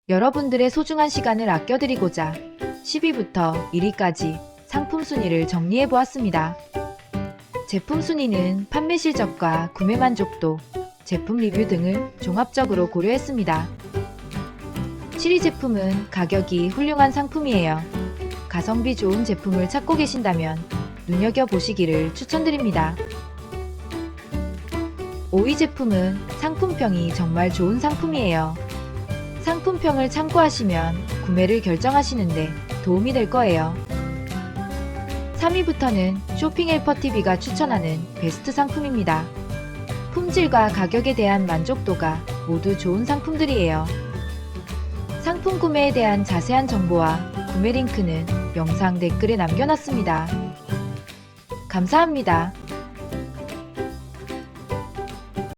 여러분들의 소중한 시간을 아껴드리고자 10위부터 1위까지 상품 순위를 정리해 보았습니다. 제품 순위는 판매 실적과 구매 만족도, 제품 리뷰 등을 종합적으로 고려했습니다. 7위 제품은 가격이 훌륭한 상품이에요. 가성비 좋은 제품을 찾고 계신다면 눈여겨보시기를 추천드립니다. 5위 제품은 상품평이 정말 좋은 상품이에요. 상품평을 참고하시면 구매를 결정하시는데 도움이 될 거예요. 3위부터는 쇼핑헬퍼TV가 추천하는 베스트 상품입니다. 품질과 가격에 대한 만족도가 모두 좋은 상품들이에요. 상품 구매에 대한 자세한 정보와 구매 링크는 영상 댓글에 남겨놨습니다. 감사합니다.